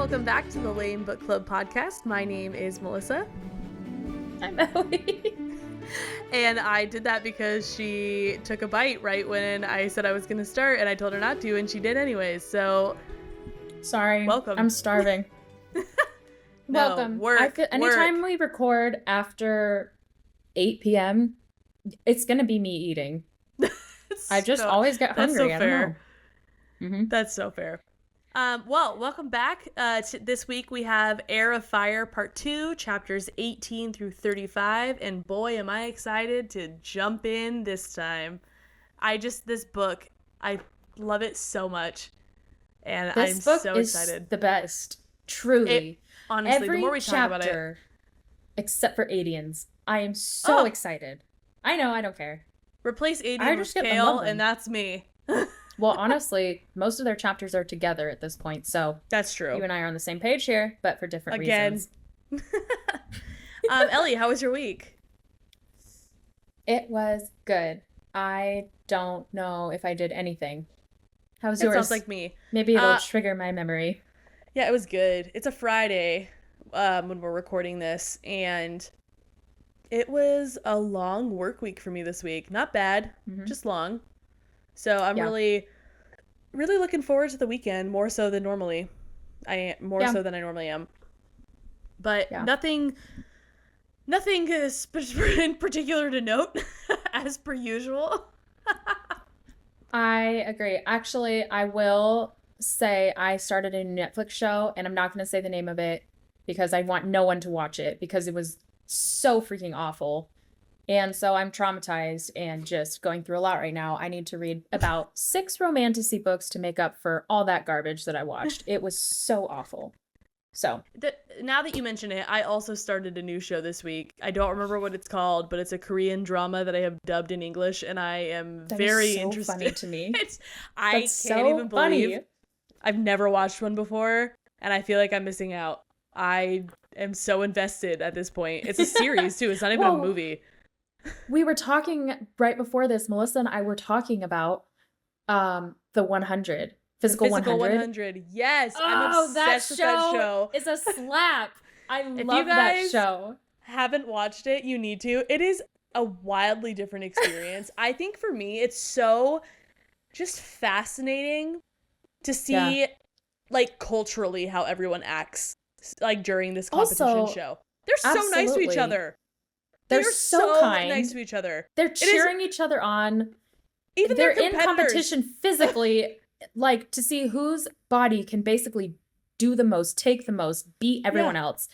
welcome back to the L.A.M.E Book Club podcast. My name is Melissa. I'm Ellie. And I did that because she took a bite right when I said I was going to start, and I told her not to, and she did anyways. So, sorry. Welcome. I'm starving. Welcome. Anytime we record after 8 p.m., it's going to be me eating. I just always get hungry. That's so fair. I don't know. Mm-hmm. That's so fair. Welcome back. This week we have Heir of Fire Part 2, chapters 18 through 35, and boy, am I excited to jump in this time. This book, I love it so much, and I'm so excited. Is the best, truly. Honestly, the more we talk about it. Except for Adians. I am so excited. I know, I don't care. Replace Adian with Kale, and that's me. Well, honestly, most of their chapters are together at this point, so that's true. You and I are on the same page here, but for different reasons. Ellie, how was your week? It was good. I don't know if I did anything. How was yours? Sounds like me. Maybe it'll trigger my memory. Yeah, it was good. It's a Friday when we're recording this, and it was a long work week for me this week. Not bad, just long. So I'm really, really looking forward to the weekend more so than normally. So than I normally am. But nothing is in particular to note, as per usual. I agree. Actually, I will say I started a Netflix show, and I'm not going to say the name of it because I want no one to watch it because it was so freaking awful. And so I'm traumatized and just going through a lot right now. I need to read about 6 romantasy books to make up for all that garbage that I watched. It was so awful. So now that you mention it, I also started a new show this week. I don't remember what it's called, but it's a Korean drama that I have dubbed in English, and I am very interested. Funny to me. I can't even believe I've never watched one before, and I feel like I'm missing out. I am so invested at this point. It's a series too. It's not even a movie. We were talking right before this, Melissa and I were talking about the 100. Physical 100. Yes. I'm obsessed with that show. It's a slap. I love that show. Haven't watched it, you need to. It is a wildly different experience. I think for me, it's so just fascinating to see like culturally how everyone acts like during this competition show. They're so nice to each other. They're so kind. Nice to each other. They're cheering each other on. Even they're in competition physically, like to see whose body can basically do the most, take the most, beat everyone else.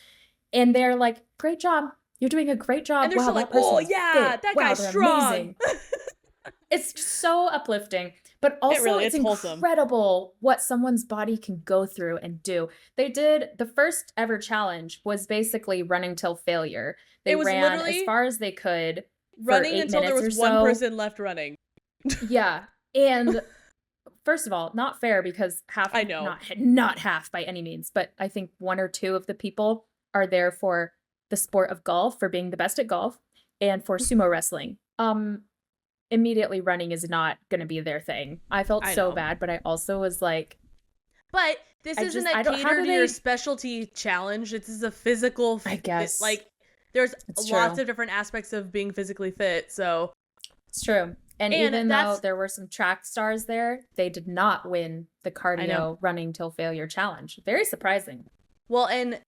And they're like, "Great job! You're doing a great job." And they're still like, "Oh yeah, that guy's strong." Amazing. It's so uplifting, but also it's incredible what someone's body can go through and do. They did the first ever challenge was basically running till failure. They ran as far as they could, running until there was one person left running. Yeah, and first of all, not fair because not half by any means, but I think 1 or 2 of the people are there for the sport of golf, for being the best at golf, and for sumo wrestling. Immediately running is not going to be their thing. I felt so bad, but I also was like... But this isn't a cater to your specialty challenge. This is a physical... I guess. There's lots of different aspects of being physically fit, so... It's true. And even though there were some track stars there, they did not win the cardio running till failure challenge. Very surprising. Well, and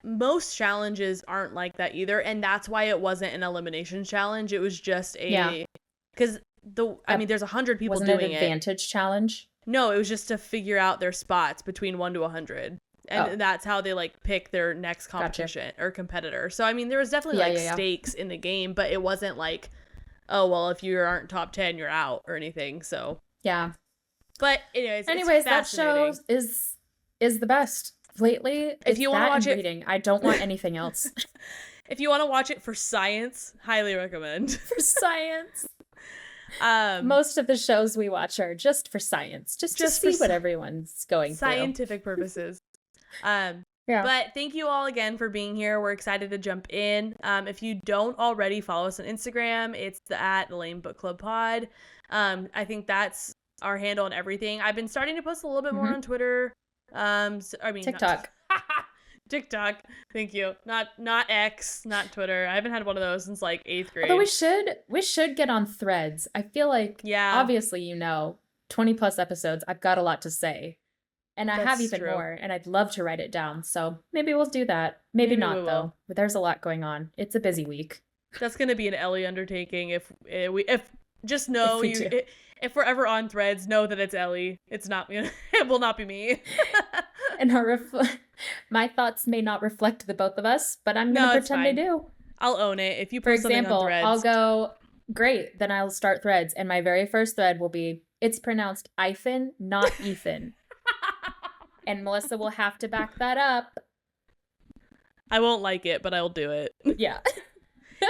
most challenges aren't like that either, and that's why it wasn't an elimination challenge. It was just because there's 100 people doing it. Wasn't it an advantage challenge? No, it was just to figure out their spots between 1 to 100, and that's how they like pick their next competition or competitor. So I mean, there was definitely stakes in the game, but it wasn't like, oh well, if you aren't top 10, you're out or anything. So yeah. But anyways, that show is the best. Lately, if you want to watch it, I don't want anything else. If you want to watch it for science, highly recommend. For science. Most of the shows we watch are just for science, just to see what everyone's going through. Scientific purposes. But thank you all again for being here. We're excited to jump in. If you don't already follow us on Instagram, it's at the L.A.M.E Book Club Pod. I think that's our handle on everything. I've been starting to post a little bit more on Twitter I mean, TikTok. TikTok. Thank you. Not X, not Twitter. I haven't had one of those since like 8th grade. Although we should get on Threads. I feel like, obviously, 20 plus episodes. I've got a lot to say. And I have even more, and I'd love to write it down. So maybe we'll do that. Maybe not, though. But there's a lot going on. It's a busy week. That's going to be an Ellie undertaking. If just know if we're ever on Threads, know that it's Ellie. It's not me. It will not be me. And my thoughts may not reflect the both of us, but I'm going to pretend they do. I'll own it. If you post something on Threads. I'll go, great, then I'll start Threads. And my very first thread will be, it's pronounced Ethan, not Ethan. And Melissa will have to back that up. I won't like it, but I'll do it. Yeah.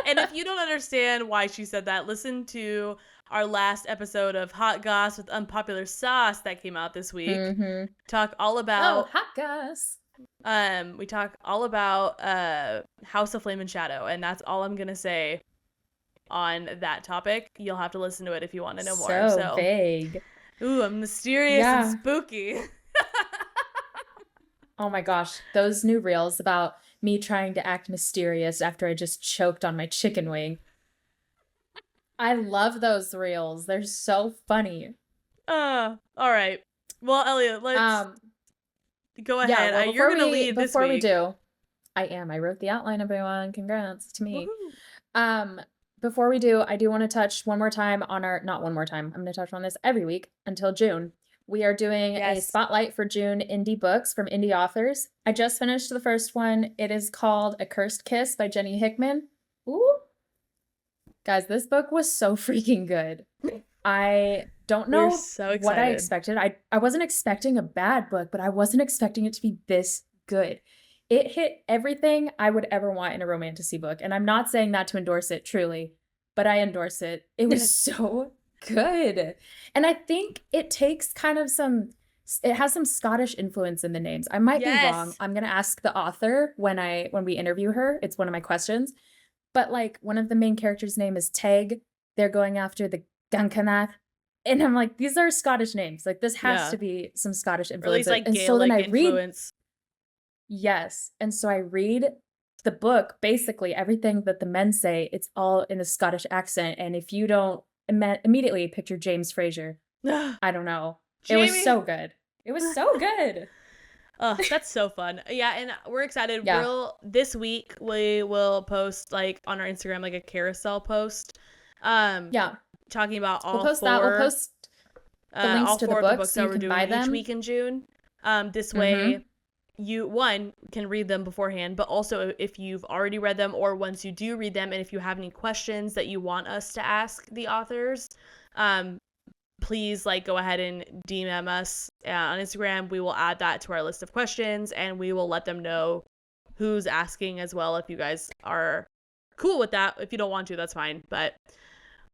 And if you don't understand why she said that, listen to our last episode of Hot Goss with Unpopular Sauce that came out this week. Mm-hmm. Talk all about Hot Goss. We talk all about House of Flame and Shadow, and that's all I'm gonna say on that topic. You'll have to listen to it if you want to know more. So vague. Ooh, I'm mysterious and spooky. Oh my gosh, those new reels about me trying to act mysterious after I just choked on my chicken wing. I love those reels. They're so funny. All right. Well, Elliot, let's go ahead. Yeah, well, you're going to lead this week. Before we do, I am. I wrote the outline, everyone. Congrats to me. Woohoo. Before we do, I do want to touch one more time on not one more time. I'm going to touch on this every week until June. We are doing a spotlight for June indie books from indie authors. I just finished the first one. It is called A Cursed Kiss by Jenny Hickman. Ooh. Guys, this book was so freaking good. I don't know what I expected. I wasn't expecting a bad book, but I wasn't expecting it to be this good. It hit everything I would ever want in a romantasy book. And I'm not saying that to endorse it, truly, but I endorse it. It was so good. And I think it takes it has some Scottish influence in the names. I might be wrong. I'm going to ask the author when we interview her. It's one of my questions. But like one of the main characters' name is Teg. They're going after the Gankanath. And I'm like, these are Scottish names. Like this has to be some Scottish influence. Or at least like Gaelic influence. Yes. And so I read the book, basically everything that the men say, it's all in a Scottish accent. And if you don't immediately picture James Fraser, I don't know. Jamie. It was so good. It was so good. Oh, that's so fun. Yeah, and we're excited. Yeah. This week we will post like on our Instagram like a carousel post. Talking about all We'll post the links to the books that we're doing each week in June. This way you can read them beforehand, but also if you've already read them or once you do read them and if you have any questions that you want us to ask the authors, please like go ahead and DM us on Instagram. We will add that to our list of questions and we will let them know who's asking as well. If you guys are cool with that, if you don't want to, that's fine. But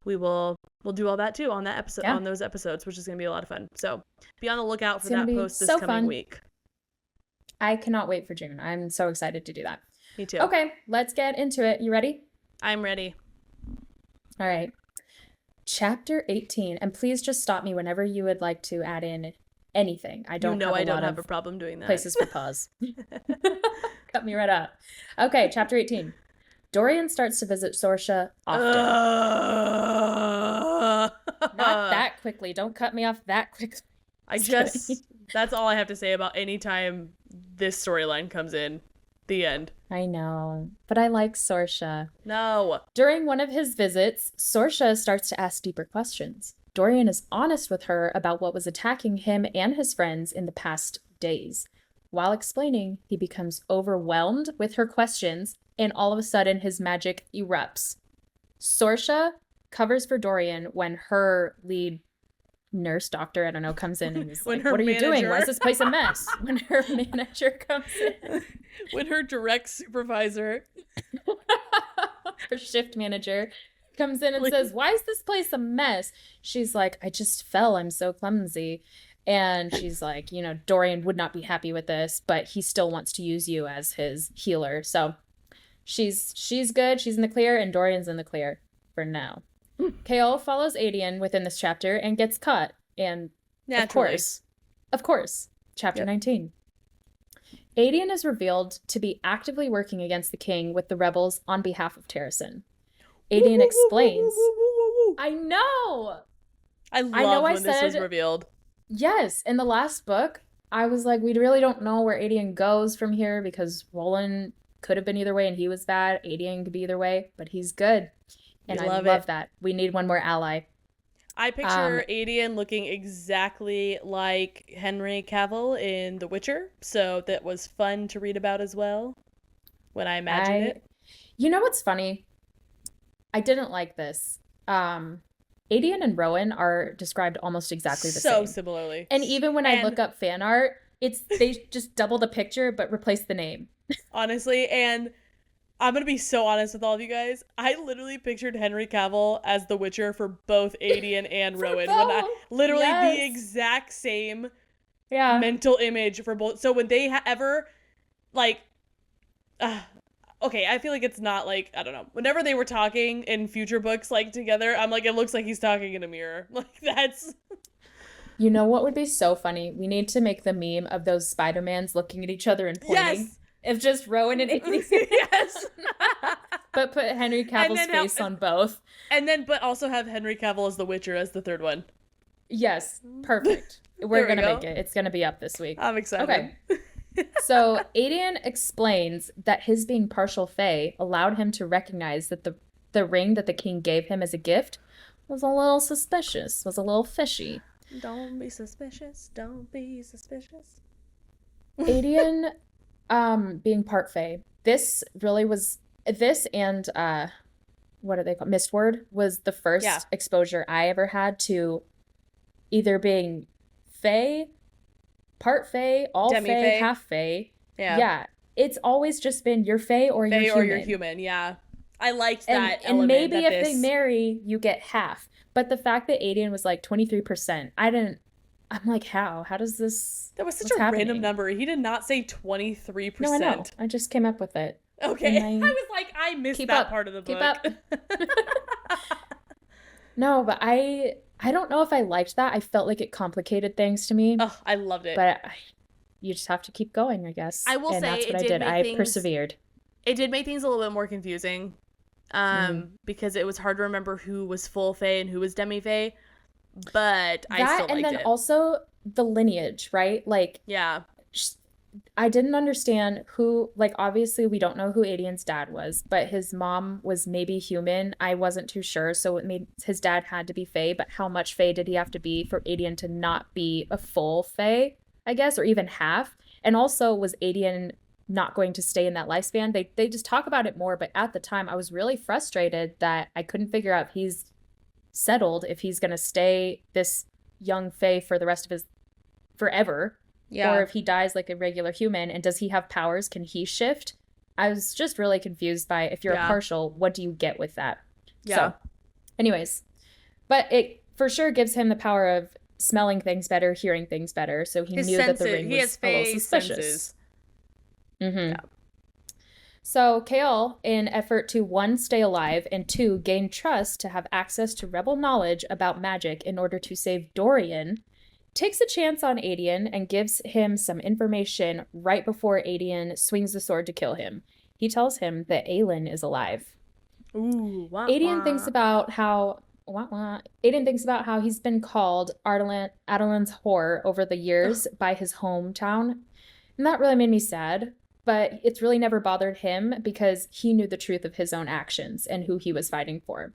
we'll do all that too on that episode, on those episodes, which is going to be a lot of fun. So be on the lookout for that post this coming week. I cannot wait for June. I'm so excited to do that. Me too. Okay, let's get into it. You ready? I'm ready. All right. Chapter 18. And please just stop me whenever you would like to add in anything. I don't have a problem doing that. Places for pause. Cut me right up. Okay, chapter 18. Dorian starts to visit Sorsha often. Not that quickly. Don't cut me off that quickly. That's all I have to say about any time this storyline comes in. The end. I know, but I like Sorsha. No. During one of his visits, Sorsha starts to ask deeper questions. Dorian is honest with her about what was attacking him and his friends in the past days. While explaining, he becomes overwhelmed with her questions, and all of a sudden his magic erupts. Sorsha covers for Dorian when her lead nurse, doctor, I don't know, comes in and is like, what are you doing? Why is this place a mess? When her manager comes in. When her direct supervisor. Her shift manager comes in and says, why is this place a mess? She's like, I just fell. I'm so clumsy. And she's like, Dorian would not be happy with this, but he still wants to use you as his healer. So she's good. She's in the clear, and Dorian's in the clear for now. Kaol follows Adian within this chapter and gets caught. And of course, chapter 19. Adian is revealed to be actively working against the king with the rebels on behalf of Terrasen. Adian explains. I know! I loved when this was revealed. Yes, in the last book, I was like, we really don't know where Adian goes from here because Rowan could have been either way and he was bad. Adian could be either way, but he's good. And I love that. We need one more ally. I picture Adian looking exactly like Henry Cavill in The Witcher, so that was fun to read about as well when I imagined it. You know what's funny? I didn't like this. Adian and Rowan are described almost exactly the same. So similarly. And even when I look up fan art, they just double the picture but replace the name. Honestly, and I'm going to be so honest with all of you guys. I literally pictured Henry Cavill as The Witcher for both Adian and Rowan. When the exact same mental image for both. So when they ever, like, okay, I feel like it's not like, I don't know. Whenever they were talking in future books, like, together, I'm like, it looks like he's talking in a mirror. Like, that's... You know what would be so funny? We need to make the meme of those Spider-Mans looking at each other and pointing. Yes! It's just Rowan and Adian. Yes. But put Henry Cavill's face on both. But also have Henry Cavill as the Witcher as the third one. Yes. Perfect. We're going to make it. It's going to be up this week. I'm excited. Okay. So Adian explains that his being partial Fae allowed him to recognize that the ring that the king gave him as a gift was a little suspicious, was a little fishy. Don't be suspicious. Don't be suspicious. Adian... being part Fae. This and what are they called? Mistward was the first exposure I ever had to either being Fae, part Fae, all Fae, half Fae. Yeah. It's always just been you're Fae or you're human. Or you're human, yeah. I liked that and maybe if they marry, you get half. But the fact that Adian was like 23%, I'm like, how? How does this... That was such a random number. He did not say 23%. No, I know. I just came up with it. Okay. I was like, I missed that part of the book. Keep up. No, but I don't know if I liked that. I felt like it complicated things to me. Oh, I loved it. But you just have to keep going, I guess. I will say that's what I did. I persevered. It did make things a little bit more confusing. Because it was hard to remember who was full Fae and who was demi-Fae. But I still liked it. And then also the lineage, right? Like, yeah, I didn't understand who, like, obviously we don't know who Adian's dad was, but his mom was maybe human. I wasn't too sure. So it made his dad had to be Fae, but how much Fae did he have to be for Adian to not be a full Fae, I guess, or even half? And also, was Adian not going to stay in that lifespan? They just talk about it more, but at the time I was really frustrated that I couldn't figure out if he's settled, if he's going to stay this young Fae for the rest of his forever, or if he dies like a regular human. And does he have powers? Can he shift? I was just really confused by, if you're a partial, what do you get with that? So anyways, but it for sure gives him the power of smelling things better, hearing things better, so he knew that the ring was a little suspicious. Yeah. So Kael, in effort to 1, stay alive, and 2, gain trust to have access to rebel knowledge about magic in order to save Dorian, takes a chance on Adian and gives him some information right before Adian swings the sword to kill him. He tells him that Aelin is alive. Ooh, wah, Adian wah. thinks about how he's been called Adolin's whore over the years by his hometown. And that really made me sad. But it's really never bothered him because he knew the truth of his own actions and who he was fighting for.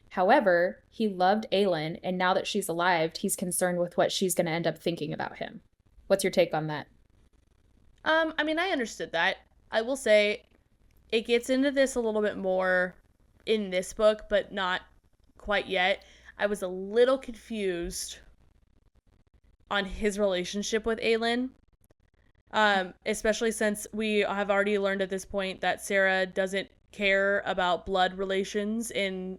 However, he loved Aelin, and now that she's alive, he's concerned with what she's going to end up thinking about him. What's your take on that? I mean, I understood that. I will say it gets into this a little bit more in this book, but not quite yet. I was a little confused on his relationship with Aelin. Especially since we have already learned at this point that Sarah doesn't care about blood relations in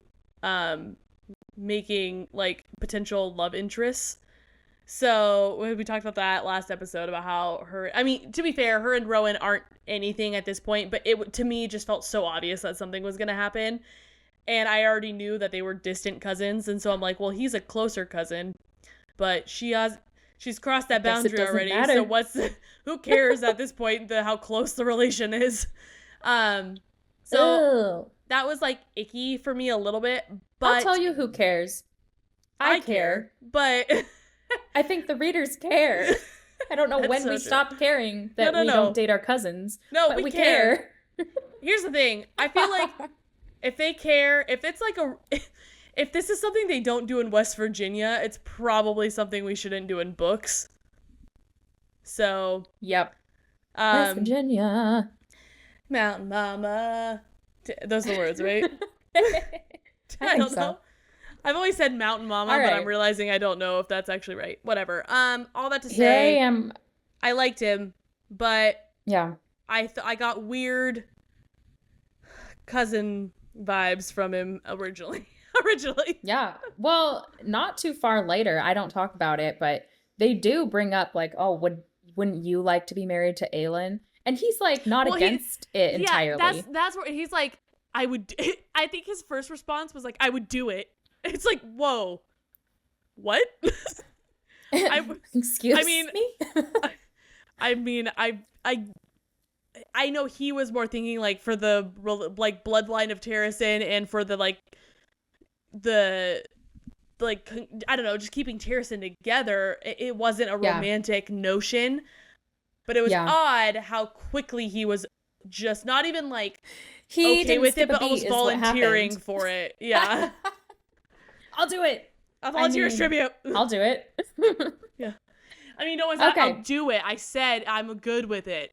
making like potential love interests. So we talked about that last episode about how to be fair, her and Rowan aren't anything at this point, but it to me just felt so obvious that something was going to happen. And I already knew that they were distant cousins. And so I'm like, well, he's a closer cousin, but she she's crossed that guess it boundary doesn't already. matter. So who cares at this point how close the relation is? So Ew. that was like icky for me a little bit, but I'll tell you who cares. I care. But I think the readers care. I don't know when so we true. stopped caring that we No. don't date our cousins. No, but we care. Here's the thing. I feel like if they care, if it's like if this is something they don't do in West Virginia, it's probably something we shouldn't do in books. So, yep. West Virginia. Mountain Mama. Those are the words, right? I don't know. I've always said Mountain Mama, but I'm realizing I don't know if that's actually right. Whatever. All that to say, here I am. I liked him, but yeah, I got weird cousin vibes from him originally. Yeah. Well, not too far later, I don't talk about it, but they do bring up like, oh, wouldn't you like to be married to Aelin? And he's like not against it entirely. Yeah, that's where he's like, I would. I think his first response was like, I would do it. It's like, whoa, what? Excuse me. I mean, I know he was more thinking like for the like bloodline of Terrasen and for the I don't know, just keeping Terrasen together. It wasn't a romantic notion, but it was odd how quickly he was just not even like okay with it, but almost volunteering for it. Yeah. I'll do it. I'll volunteer as tribute. I'll do it. Yeah. I mean, no one's like, I'll do it. I said I'm good with it.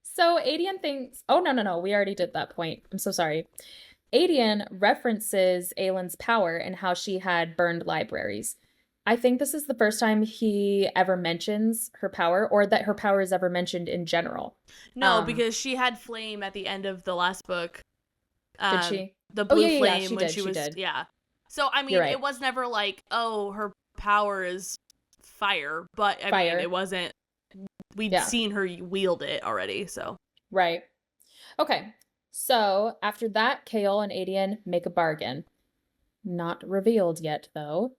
So Adian thinks, oh, no. We already did that point. I'm so sorry. Adian references Aelin's power and how she had burned libraries. I think this is the first time he ever mentions her power or that her power is ever mentioned in general. No, because she had flame at the end of the last book. Did she? The blue flame she when did, she was did. Yeah. So I mean, it was never like, oh, her power is fire, but I mean, it wasn't. We'd seen her wield it already, so. Right. Okay. So after that, Chaol and Adian make a bargain. Not revealed yet, though.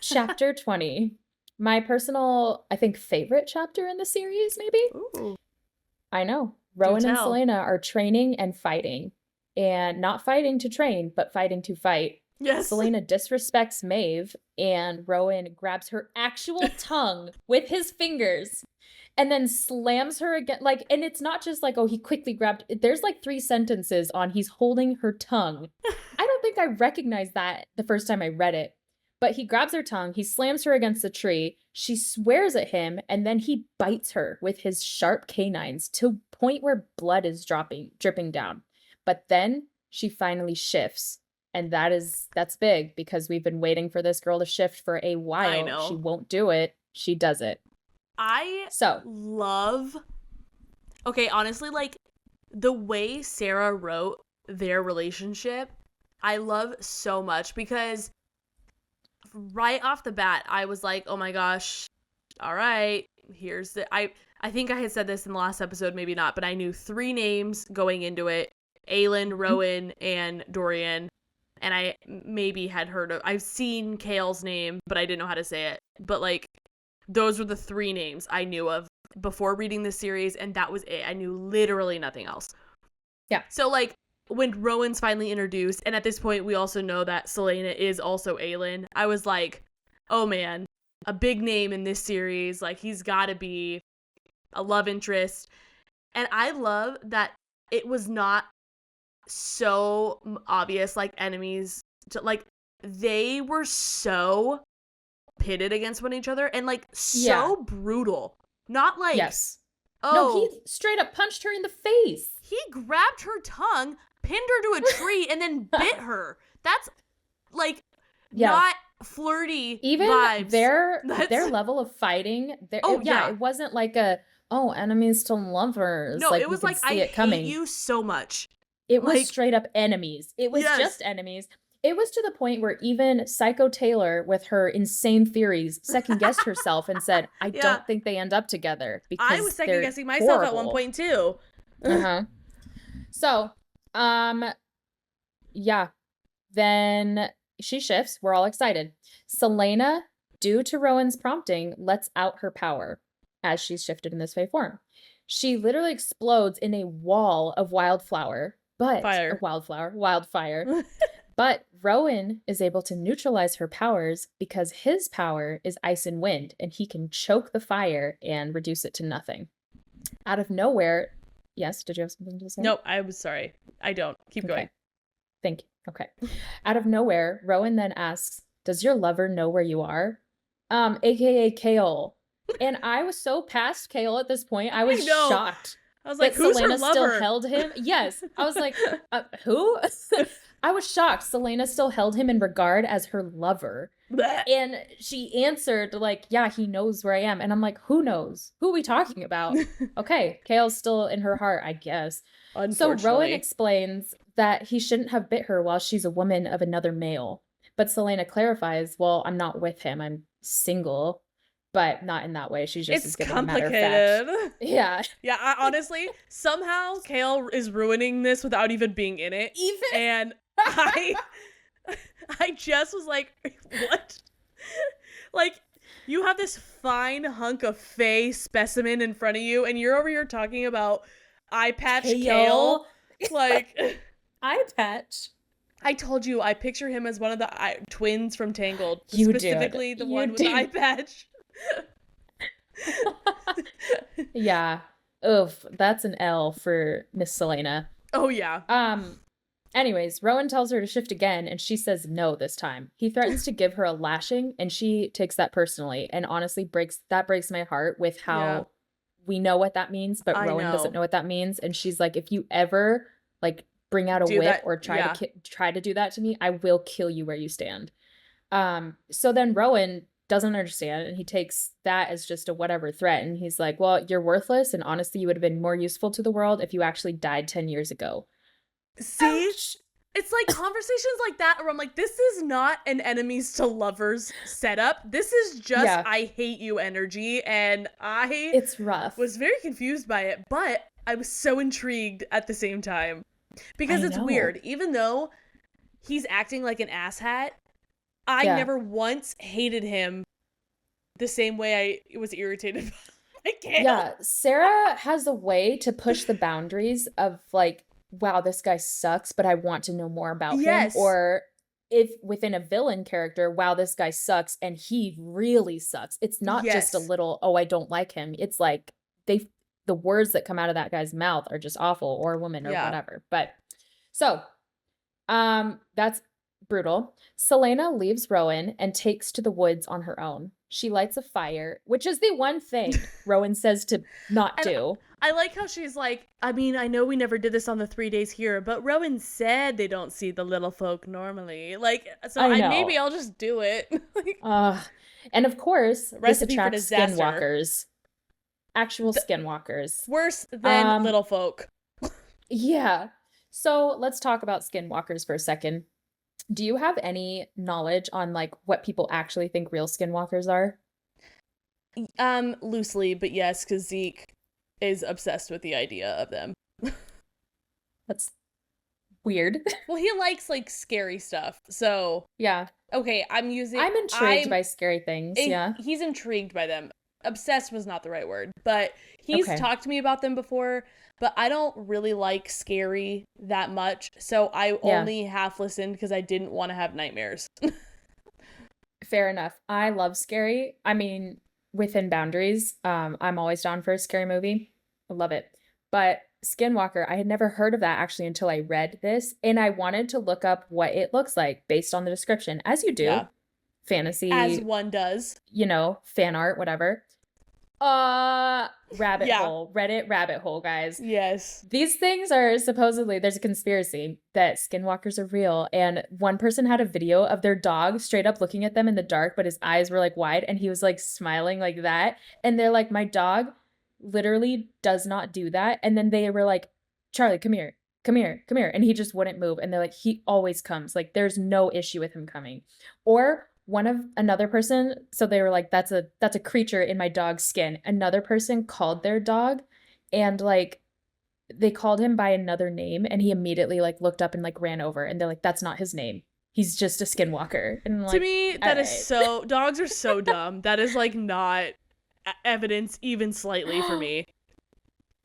Chapter 20. My personal, I think, favorite chapter in the series, maybe? Ooh. I know. Rowan and Celaena are training and fighting. And not fighting to train, but fighting to fight. Yes. Celaena disrespects Maeve, and Rowan grabs her actual tongue with his fingers and then slams her again. Like, and it's not just like, oh, he quickly grabbed. There's like 3 sentences on he's holding her tongue. I don't think I recognized that the first time I read it. But he grabs her tongue, he slams her against the tree, she swears at him, and then he bites her with his sharp canines to a point where blood is dripping down. But then she finally shifts. And that's big because we've been waiting for this girl to shift for a while. I know. She won't do it. She does it. Okay, honestly, like the way Sarah wrote their relationship, I love so much because right off the bat, I was like, oh my gosh, all right, here's I think I had said this in the last episode, maybe not, but I knew 3 names going into it. Aelin, Rowan, and Dorian. And I maybe had I've seen Chaol's name, but I didn't know how to say it. But like, those were the 3 names I knew of before reading this series, and that was it. I knew literally nothing else. Yeah. So like, when Rowan's finally introduced, and at this point we also know that Celaena is also Aelin, I was like, oh man, a big name in this series. Like, he's gotta be a love interest. And I love that it was not so obvious, like enemies like they were so pitted against one each other and like so brutal, not like no, he straight up punched her in the face. He grabbed her tongue, pinned her to a tree, and then bit her. That's like not flirty even vibes. Their level of fighting it wasn't like enemies to lovers. No, like, it was like, I hate you so much. It was straight up enemies. It was just enemies. It was to the point where even Psycho Taylor, with her insane theories, second-guessed herself and said, I don't think they end up together. Because I was second-guessing myself horrible. at one point, too. So, then she shifts. We're all excited. Celaena due to Rowan's prompting, lets out her power as she's shifted in this Fae form. She literally explodes in a wall of wildfire. But Rowan is able to neutralize her powers because his power is ice and wind, and he can choke the fire and reduce it to nothing. Out of nowhere, yes, did you have something to say? Nope, I was sorry. I don't. Keep going. Thank you. Okay. Out of nowhere, Rowan then asks, does your lover know where you are? AKA Kale. And I was so past Kale at this point, I was shocked. I was like, who's Celaena her lover? still held him. Yes. I was like, who? I was shocked. Celaena still held him in regard as her lover. And she answered like, yeah, he knows where I am. And I'm like, who knows? Who are we talking about? Okay, Kale's still in her heart, I guess. So Rowan explains that he shouldn't have bit her while she's a woman of another male. But Celaena clarifies, well, I'm not with him. I'm single. But not in that way. She's just it's complicated. Yeah. Yeah, honestly, somehow Kale is ruining this without even being in it. And I just was like, what? Like, you have this fine hunk of Fae specimen in front of you, and you're over here talking about eye patch Kale. Like, eye patch. I told you, I picture him as one of the twins from Tangled. You specifically did. The one with the eye patch. Yeah. Oof, that's an L for Miss Celaena. Oh yeah. Anyways, Rowan tells her to shift again, and she says no this time. He threatens to give her a lashing, and she takes that personally, and honestly breaks my heart with how we know what that means, but Rowan doesn't know what that means. And she's like, if you ever like bring out a whip or try to do that to me, I will kill you where you stand. So then Rowan doesn't understand, and he takes that as just a whatever threat, and he's like, well, you're worthless, and honestly you would have been more useful to the world if you actually died 10 years ago. See? Ouch. It's like conversations like that where I'm like, this is not an enemies to lovers setup. This is just I hate you energy, and it's rough. Was very confused by it, but I was so intrigued at the same time. Because it's weird. Even though he's acting like an asshat, I never once hated him the same way I was irritated by Kale. Yeah, Sarah has a way to push the boundaries of like, wow, this guy sucks, but I want to know more about him. Or if within a villain character, wow, this guy sucks and he really sucks. It's not just a little, oh, I don't like him. It's like the words that come out of that guy's mouth are just awful, or a woman or whatever. But so that's brutal. Celaena leaves Rowan and takes to the woods on her own. She lights a fire, which is the one thing Rowan says to not do. I like how she's like, I mean, I know we never did this on the 3 days here, but Rowan said they don't see the little folk normally. Like, so maybe I'll just do it. And of course, this attracts skinwalkers. Actual skinwalkers. Worse than little folk. Yeah. So let's talk about skinwalkers for a second. Do you have any knowledge on like what people actually think real skinwalkers are? Loosely, but yes, because Zeke is obsessed with the idea of them. That's weird. Well, he likes like scary stuff. So yeah. Okay, I'm intrigued by scary things. He's intrigued by them. Obsessed was not the right word, but he's talked to me about them before. But I don't really like scary that much, so I only half listened because I didn't want to have nightmares. Fair enough. I love scary. I mean, within boundaries. I'm always down for a scary movie. I love it. But Skinwalker, I had never heard of that actually until I read this, and I wanted to look up what it looks like based on the description, as you do. Yeah. Fantasy. As one does. You know, fan art, whatever. Rabbit hole, Reddit rabbit hole, guys. Yes. These things are supposedly, there's a conspiracy that skinwalkers are real. And one person had a video of their dog straight up looking at them in the dark, but his eyes were like wide and he was like smiling like that. And they're like, my dog literally does not do that. And then they were like, Charlie, come here, come here, come here. And he just wouldn't move. And they're like, he always comes. Like, there's no issue with him coming. Or another person, so they were like, that's a creature in my dog's skin. Another person called their dog and like they called him by another name, and he immediately like looked up and like ran over, and they're like, that's not his name. he's just a skinwalker. And I'm like, to me, that is so, dogs are so dumb. That is like not evidence even slightly for me.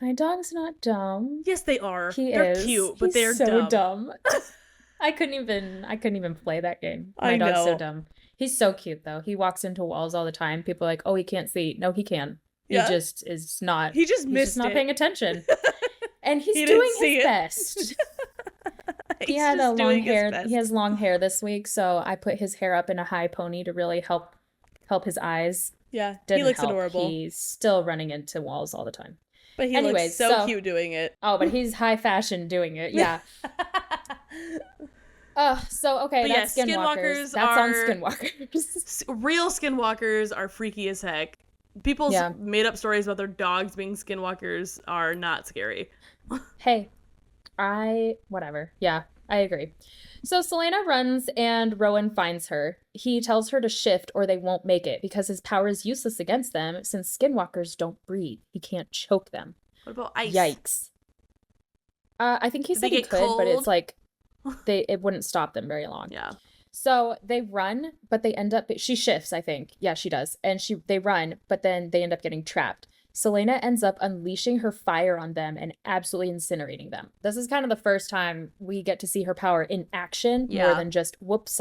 My dog's not dumb. Yes, they are. They're cute, but they're so dumb. I couldn't even play that game. I My know. dog's so dumb. He's so cute though. He walks into walls all the time. People are like, "Oh, he can't see." No, he can. Yeah. He just is not. He just missed he's just not it. paying attention. And he's He doing didn't see his it. best. He He's had just a doing long his hair. best. He has long hair this week, so I put his hair up in a high pony to really help his eyes. Yeah, Didn't he looks help. He's still running into walls all the time. But he Anyways, looks so cute doing it. Oh, but he's high fashion doing it. Yeah. So okay, But that's skinwalkers. That's on skinwalkers. Real skinwalkers are freaky as heck. People's made up stories about their dogs being skinwalkers are not scary. Hey, whatever. Yeah, I agree. So Celaena runs and Rowan finds her. He tells her to shift or they won't make it because his power is useless against them since skinwalkers don't breathe. He can't choke them. What about ice? Yikes. I think he said he could, but it's like it wouldn't stop them very long. Yeah. So they run, but they end up, she shifts, I think. Yeah, she does. And they run, but then they end up getting trapped. Celaena ends up unleashing her fire on them and absolutely incinerating them. This is kind of the first time we get to see her power in action more than just whoops.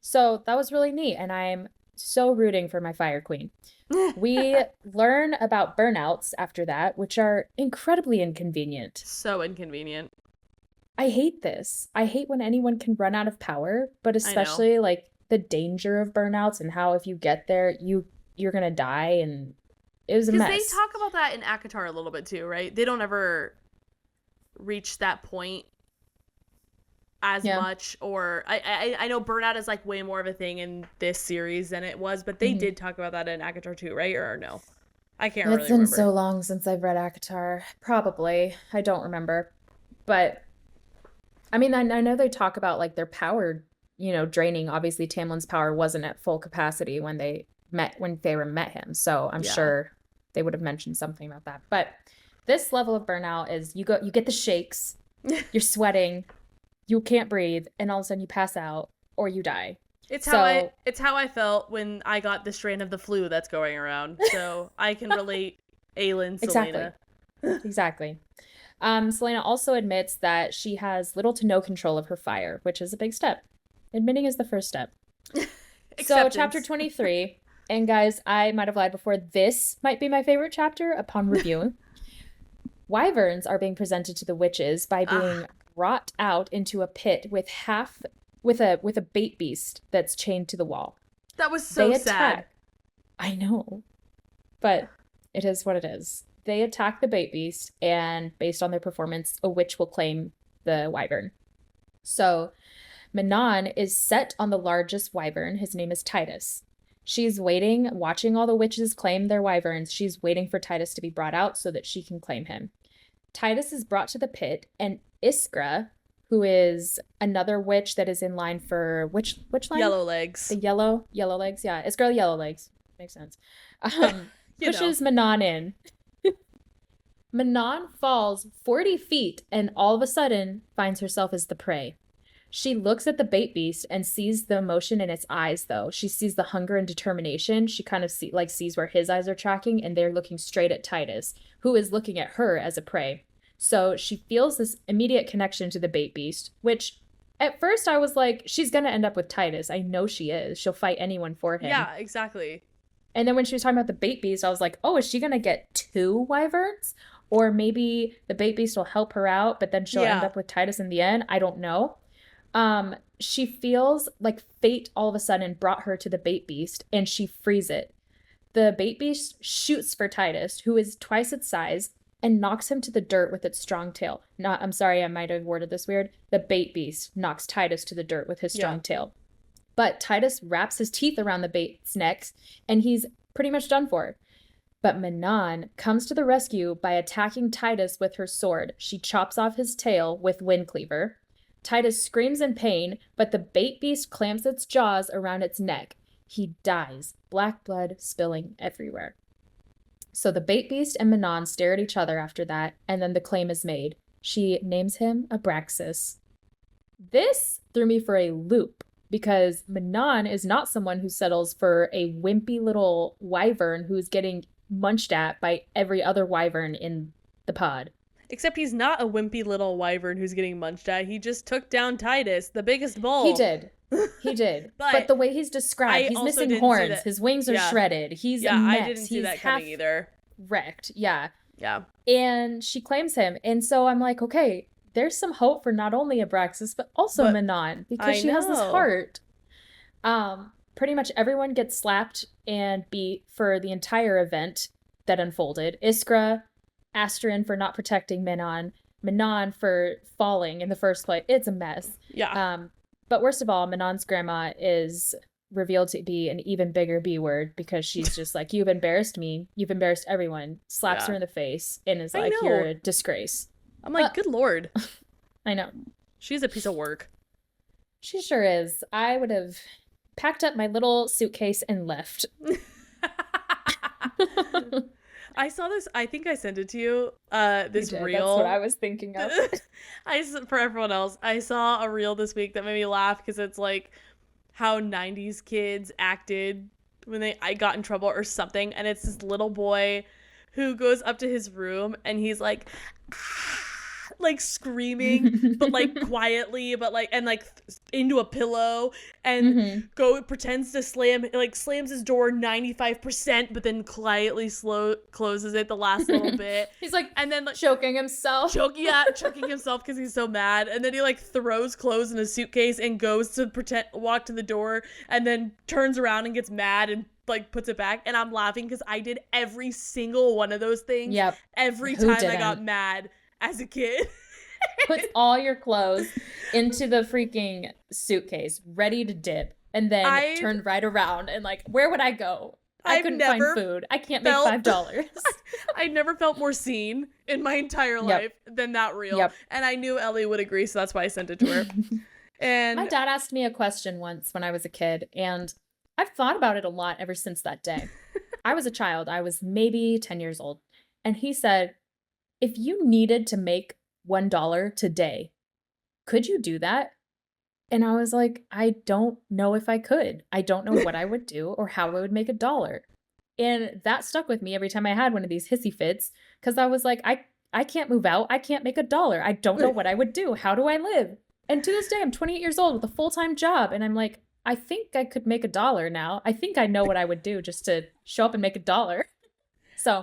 So that was really neat. And I'm so rooting for my fire queen. We learn about burnouts after that, which are incredibly inconvenient. So inconvenient. I hate this. I hate when anyone can run out of power, but especially like the danger of burnouts and how if you get there, you're gonna die, and it was a mess. Because they talk about that in ACOTAR a little bit too, right? They don't ever reach that point as much, or I know burnout is like way more of a thing in this series than it was, but they did talk about that in ACOTAR too, right? Or no? I can't really remember. It's been so long since I've read ACOTAR. Probably. I don't remember. But I mean, I know they talk about like their power, draining. Obviously, Tamlin's power wasn't at full capacity when Feyre met him. So I'm sure they would have mentioned something about that. But this level of burnout is you get the shakes, you're sweating, you can't breathe, and all of a sudden you pass out or you die. It's how I felt when I got the strain of the flu that's going around. So I can relate. Aelin, Celaena. Exactly. Celaena also admits that she has little to no control of her fire, which is a big step. Admitting is the first step. So chapter 23, and guys, I might have lied before, this might be my favorite chapter upon review. Wyverns are being presented to the witches by being brought out into a pit with a bait beast that's chained to the wall. That was so sad. I know. But it is what it is. They attack the bait beast, and based on their performance, a witch will claim the wyvern. So Manon is set on the largest wyvern. His name is Titus. She's waiting, watching all the witches claim their wyverns. She's waiting for Titus to be brought out so that she can claim him. Titus is brought to the pit, and Iskra, who is another witch that is in line for which line? Yellowlegs. The Yellowlegs, yeah. Iskra Yellowlegs. Makes sense. Pushes Manon in. Manon falls 40 feet and all of a sudden finds herself as the prey. She looks at the bait beast and sees the emotion in its eyes, though. She sees the hunger and determination. She kind of sees where his eyes are tracking, and they're looking straight at Titus, who is looking at her as a prey. So she feels this immediate connection to the bait beast, which at first I was like, she's going to end up with Titus. I know she is. She'll fight anyone for him. Yeah, exactly. And then when she was talking about the bait beast, I was like, oh, is she going to get 2 wyverns? Or maybe the bait beast will help her out, but then she'll end up with Titus in the end. I don't know. She feels like fate all of a sudden brought her to the bait beast, and she frees it. The bait beast shoots for Titus, who is twice its size, and knocks him to the dirt with its strong tail. I'm sorry, I might have worded this weird. The bait beast knocks Titus to the dirt with his strong tail. But Titus wraps his teeth around the bait's neck, and he's pretty much done for. But Manon comes to the rescue by attacking Titus with her sword. She chops off his tail with Wind Cleaver. Titus screams in pain, but the bait beast clamps its jaws around its neck. He dies, black blood spilling everywhere. So the bait beast and Manon stare at each other after that, and then the claim is made. She names him Abraxos. This threw me for a loop because Manon is not someone who settles for a wimpy little wyvern who's getting munched at by every other wyvern in the pod. Except he's not a wimpy little wyvern who's getting munched at. He just took down Titus, the biggest bull. He did. He did. but the way he's described, he's missing horns. His wings are shredded. He's a mess. I didn't see that coming either. Wrecked. Yeah. Yeah. And she claims him. And so I'm like, okay, there's some hope for not only Abraxos, but also Manon, because she has this heart. Pretty much everyone gets slapped and beat for the entire event that unfolded. Iskra, Astrid for not protecting Manon for falling in the first place. It's a mess. Yeah. But worst of all, Manon's grandma is revealed to be an even bigger B word because she's just like, you've embarrassed me. You've embarrassed everyone. Slaps her in the face and is like, you're a disgrace. I'm like, good Lord. I know. She's a piece of work. She sure is. I would have packed up my little suitcase and left. I saw this. I think I sent it to you. This reel. That's what I was thinking of. For everyone else, I saw a reel this week that made me laugh because it's like how 90s kids acted when I got in trouble or something, and it's this little boy who goes up to his room and he's like like screaming but like quietly but like and like into a pillow and pretends to slams his door 95% but then quietly closes it the last little bit. He's like, and then like choking himself choking himself because he's so mad, and then he like throws clothes in a suitcase and goes to walk to the door and then turns around and gets mad and like puts it back. And I'm laughing because I did every single one of those things every time I got mad as a kid. Puts all your clothes into the freaking suitcase, ready to dip, and then turned right around and like, where would I go? I couldn't find food. I can't make $5. I never felt more seen in my entire life than that reel. And I knew Ellie would agree, so that's why I sent it to her. And my dad asked me a question once when I was a kid, and I've thought about it a lot ever since that day. I was a child. I was maybe 10 years old. And he said, if you needed to make $1 today, could you do that? And I was like, I don't know if I could. I don't know what I would do or how I would make $1. And that stuck with me every time I had one of these hissy fits, because I was like, I can't move out. I can't make $1. I don't know what I would do. How do I live? And to this day, I'm 28 years old with a full-time job. And I'm like, I think I could make $1 now. I think I know what I would do just to show up and make $1. So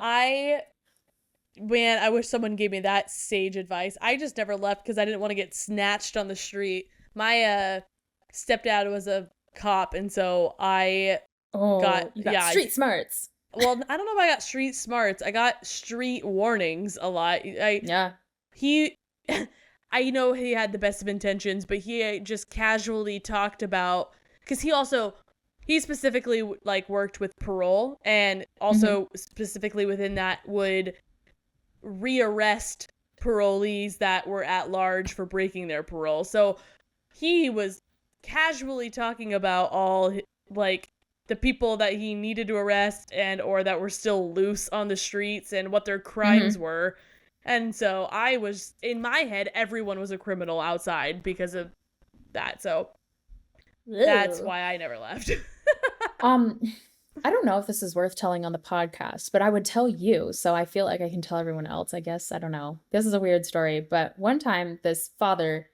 man, I wish someone gave me that sage advice. I just never left because I didn't want to get snatched on the street. My stepdad was a cop, and so I got street smarts. Well, I don't know if I got street smarts. I got street warnings a lot. I know he had the best of intentions, but he just casually talked about, because he specifically like worked with parole, and also specifically within that would rearrest parolees that were at large for breaking their parole. So he was casually talking about all like the people that he needed to arrest and or that were still loose on the streets and what their crimes were. And so I was, in my head, everyone was a criminal outside because of that. So that's why I never left. I don't know if this is worth telling on the podcast, but I would tell you. So I feel like I can tell everyone else, I guess. I don't know. This is a weird story. But one time, this father,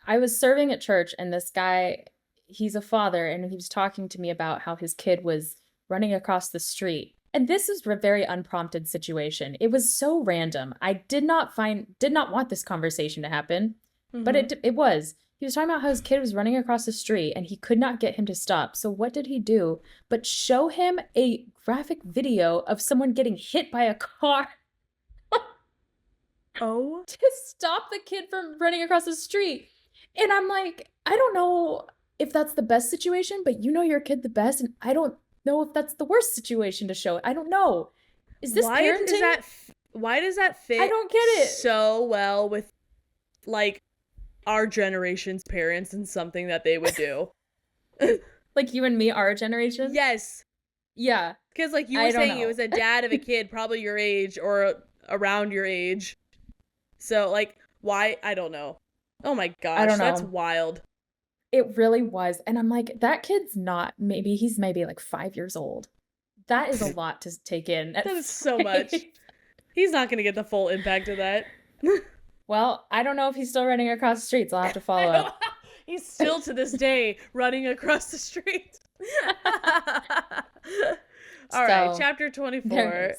I was serving at church, and this guy, he's a father, and he was talking to me about how his kid was running across the street. And this is a very unprompted situation. It was so random. I did not want this conversation to happen, but it was. He was talking about how his kid was running across the street and he could not get him to stop. So what did he do but show him a graphic video of someone getting hit by a car to stop the kid from running across the street? And I'm like, I don't know if that's the best situation, but you know your kid the best, and I don't know if that's the worst situation to show it. I don't know. Is this parenting? Why does that fit? I don't get it so well with like our generation's parents and something that they would do. Like you and me, our generation? Yes. Yeah. Because like you were saying, it was a dad of a kid probably your age or around your age. So like, why? I don't know. Oh my gosh, that's wild. It really was. And I'm like, that kid's not, he's maybe like 5 years old. That is a lot to take in. That is so much. He's not going to get the full impact of that. Well, I don't know if he's still running across the streets. I'll have to follow up. He's still to this day running across the street. All right, chapter 24.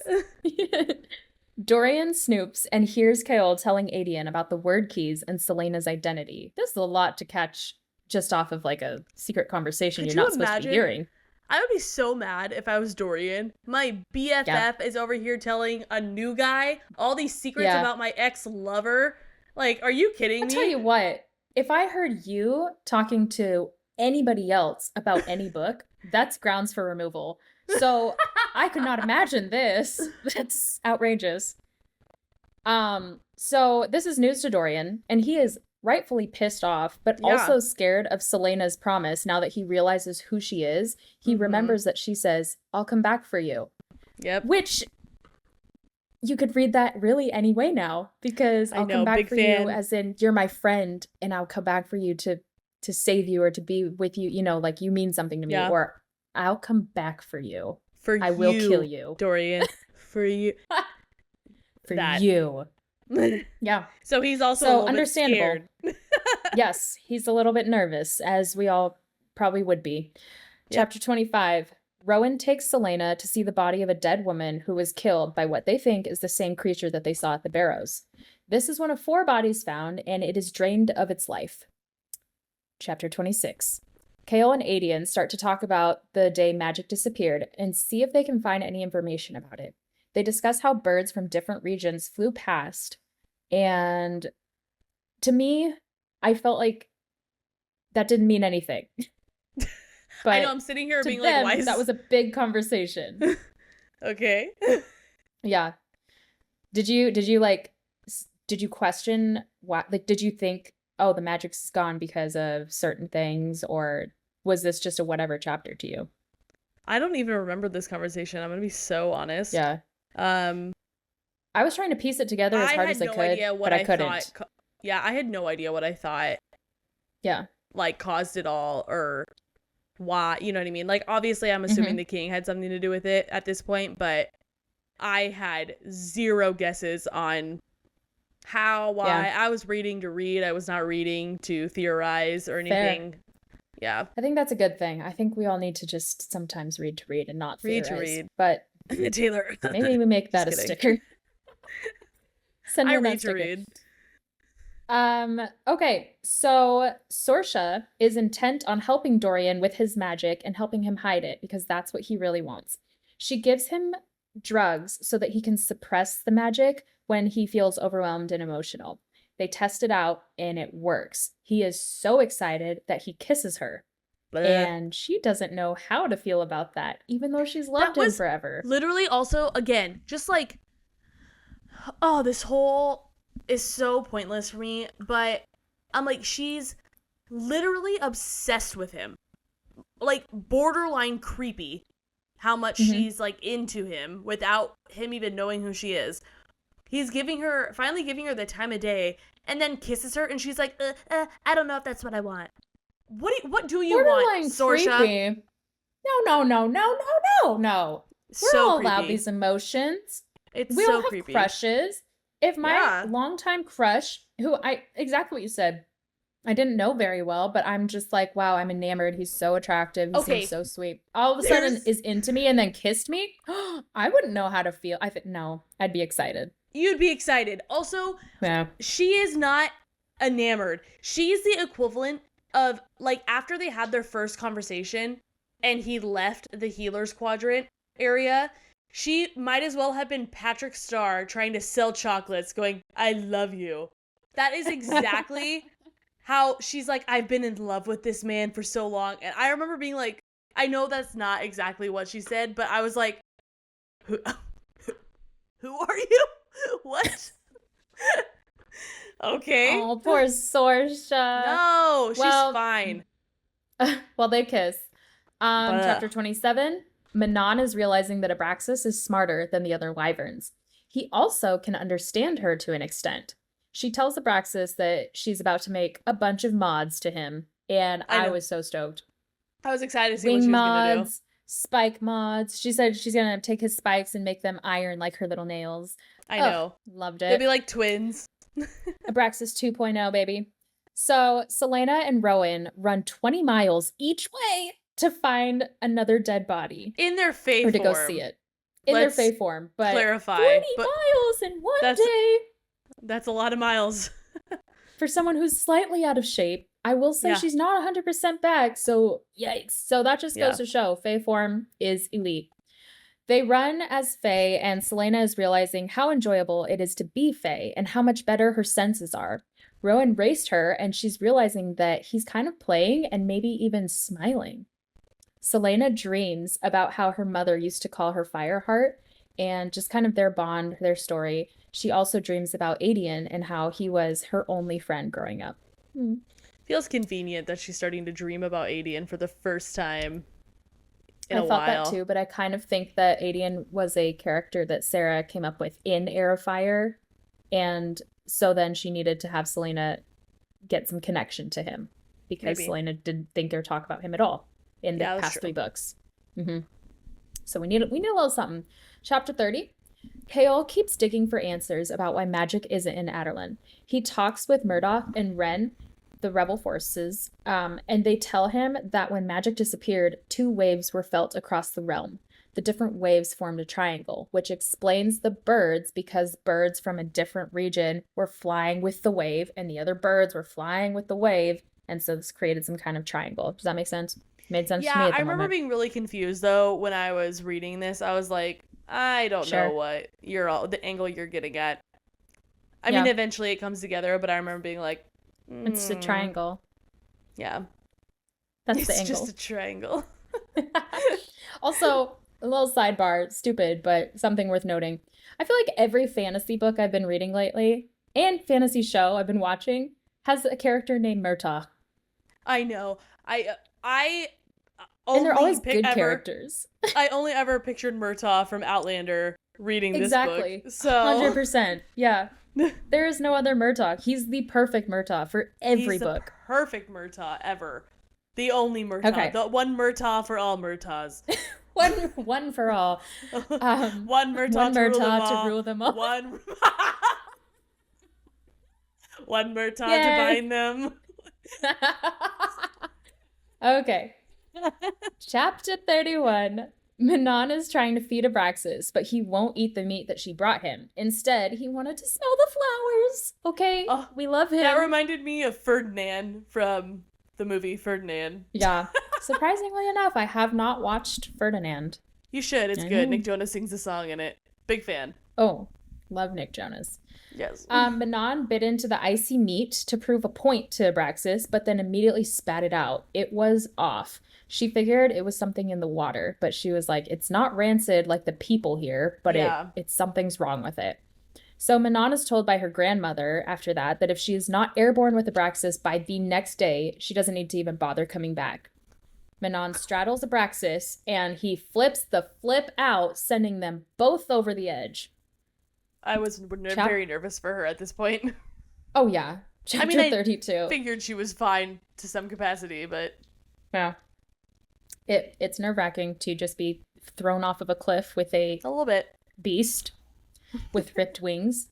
Dorian snoops and hears Kaol telling Adian about the word keys and Celaena's identity. This is a lot to catch just off of like a secret conversation you're not supposed to be hearing. I would be so mad if I was Dorian. My BFF is over here telling a new guy all these secrets about my ex-lover. Like, are you kidding me? I'll tell you what, if I heard you talking to anybody else about any book, that's grounds for removal. So I could not imagine this. That's outrageous. So this is news to Dorian, and he is rightfully pissed off, but also scared of Celaena's promise now that he realizes who she is. He remembers that she says, "I'll come back for you." Yep. Which you could read that really any way now, because I'll come back for you as in you're my friend and I'll come back for you to save you or to be with you, you know, like you mean something to me, or I'll come back for you. I will kill you. Dorian. For you. For you. Yeah. So he's also understandable. Yes, he's a little bit nervous, as we all probably would be. Yep. Chapter 25. Rowan takes Celaena to see the body of a dead woman who was killed by what they think is the same creature that they saw at the barrows. This is one of 4 bodies found, and it is drained of its life. Chapter 26. Kaol and Adian start to talk about the day magic disappeared and see if they can find any information about it. They discuss how birds from different regions flew past, and to me, I felt like that didn't mean anything. But I know, I'm sitting here being them, like, why is... that was a big conversation. Okay. Yeah. Did you question what, like, did you think, oh, the magic's gone because of certain things, or was this just a whatever chapter to you? I don't even remember this conversation. I'm going to be so honest. Yeah. I was trying to piece it together as hard as I could, but I couldn't. I had no idea what I thought. Yeah. Like, caused it all, or why, you know what I mean? Like, obviously, I'm assuming the king had something to do with it at this point, but I had 0 guesses on how, why. Yeah. I was reading to read. I was not reading to theorize or anything. Fair. Yeah. I think that's a good thing. I think we all need to just sometimes read to read and not theorize. Read to read. But Taylor. Maybe we make that a sticker. Send me that sticker. I read to read. Okay, so Sorsha is intent on helping Dorian with his magic and helping him hide it because that's what he really wants. She gives him drugs so that he can suppress the magic when he feels overwhelmed and emotional. They test it out and it works. He is so excited that he kisses her. And she doesn't know how to feel about that, even though she's loved him forever. Literally also, again, just like, oh, this whole is so pointless for me, but I'm like, she's literally obsessed with him. Like, borderline creepy how much she's, like, into him without him even knowing who she is. He's finally giving her the time of day, and then kisses her, and she's like, I don't know if that's what I want. What do you want, Sorsha? Creepy. No. We're all allowed these emotions. We'll have crushes. If my longtime crush, exactly what you said, I didn't know very well, but I'm just like, wow, I'm enamored. He's so attractive. He seems so sweet. All of a sudden is into me and then kissed me. I wouldn't know how to feel. No, I'd be excited. You'd be excited. Also, she is not enamored. She's the equivalent of, like, after they had their first conversation and he left the healer's quadrant area, she might as well have been Patrick Starr trying to sell chocolates going, I love you. That is exactly how she's like, I've been in love with this man for so long. And I remember being like, I know that's not exactly what she said, but I was like, who are you? What? Okay. Oh, poor Sorsha. No, she's fine. Well, they kiss. Chapter 27. Manon is realizing that Abraxos is smarter than the other wyverns. He also can understand her to an extent. She tells Abraxos that she's about to make a bunch of mods to him, And I I know. was so stoked. I was excited to see what Wing she was gonna do. mods, spike mods. She said she's gonna take his spikes and make them iron like her little nails. I Ugh, know. loved They'd it. be like twins. Abraxas 2.0, baby. So Celaena and Rowan run 20 miles each way to find another dead body. In their fae or to form. go see it. In their fae form. But clarify. 20 miles in one day. That's a lot of miles. For someone who's slightly out of shape, I will say she's not 100% back, so yikes. So that just goes to show fae form is elite. They run as fae, and Celaena is realizing how enjoyable it is to be fae and how much better her senses are. Rowan raced her, and she's realizing that he's kind of playing and maybe even smiling. Celaena dreams about how her mother used to call her Fireheart and just kind of their bond, their story. She also dreams about Adian and how he was her only friend growing up. Feels convenient that she's starting to dream about Adian for the first time in a while. I thought that too, but I kind of think that Adian was a character that Sarah came up with in Heir of Fire, and so then she needed to have Celaena get some connection to him because Celaena didn't think or talk about him at all in the past 3 books. So we need a little something. Chapter 30. Kale keeps digging for answers about why magic isn't in Adarlan. He talks with Murdoch and Ren, the rebel forces, and they tell him that when magic disappeared, 2 waves were felt across the realm. The different waves formed a triangle, which explains the birds because birds from a different region were flying with the wave and the other birds were flying with the wave, and so this created some kind of triangle. Does that make sense? Made sense to me at the moment. Yeah, I remember being really confused though when I was reading this. I was like, I don't know what the angle you're getting at. I mean, eventually it comes together, but I remember being like, it's a triangle. Yeah. That's the angle. It's just a triangle. Also, a little sidebar, stupid, but something worth noting. I feel like every fantasy book I've been reading lately and fantasy show I've been watching has a character named Murtaugh. I know. And they're always good characters. I only ever pictured Murtaugh from Outlander reading this book. So 100%. Yeah. There is no other Murtaugh. He's the perfect Murtaugh for every book. The perfect Murtaugh ever. The only Murtaugh. Okay. The one Murtaugh for all Murtaughs. one for all. One Murtaugh to rule them all. One Murtaugh to bind them. Okay. Chapter 31. Manon is trying to feed Abraxas, but he won't eat the meat that she brought him. Instead, he wanted to smell the flowers. Okay, we love him. That reminded me of Ferdinand from the movie Ferdinand. Yeah. Surprisingly enough, I have not watched Ferdinand. You should. It's good. Nick Jonas sings a song in it. Big fan. Oh, love Nick Jonas. Yes. Manon bit into the icy meat to prove a point to Abraxas, but then immediately spat it out. It was off. She figured it was something in the water, but she was like, it's not rancid like the people here, but it's something's wrong with it. So Manon is told by her grandmother after that if she is not airborne with Abraxas by the next day, she doesn't need to even bother coming back. Manon straddles Abraxas, and he flips the flip out, sending them both over the edge. I was very nervous for her at this point. Oh, yeah. Chapter 32. I figured she was fine to some capacity, but... Yeah. It's nerve-wracking to just be thrown off of a cliff with a little bit beast with ripped wings.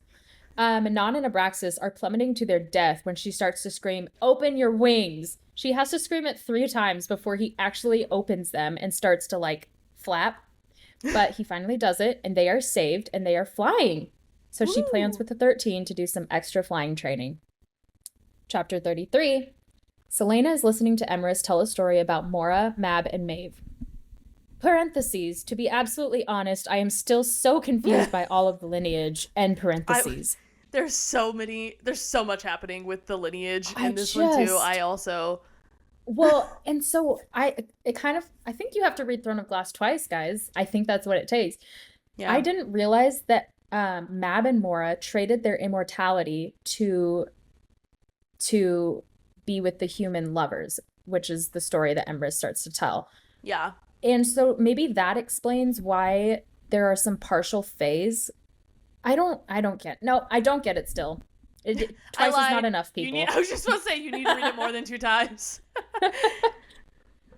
Manon and Abraxas are plummeting to their death when she starts to scream, "Open your wings!" She has to scream it 3 times before he actually opens them and starts to, flap. But he finally does it, and they are saved, and they are flying. So she plans with the 13 to do some extra flying training. Chapter 33. Celaena is listening to Emrys tell a story about Mora, Mab, and Maeve. Parentheses. To be absolutely honest, I am still so confused by all of the lineage. End parentheses. There's so much happening with the lineage in this one too. I also... Well, and so I think you have to read Throne of Glass twice, guys. I think that's what it takes. Yeah. I didn't realize that Mab and Mora traded their immortality to be with the human lovers, which is the story that Emrys starts to tell. Yeah. And so maybe that explains why there are some partial fays. I don't get it still. Twice is not enough, people. I was just about to say, you need to read it more than 2 times.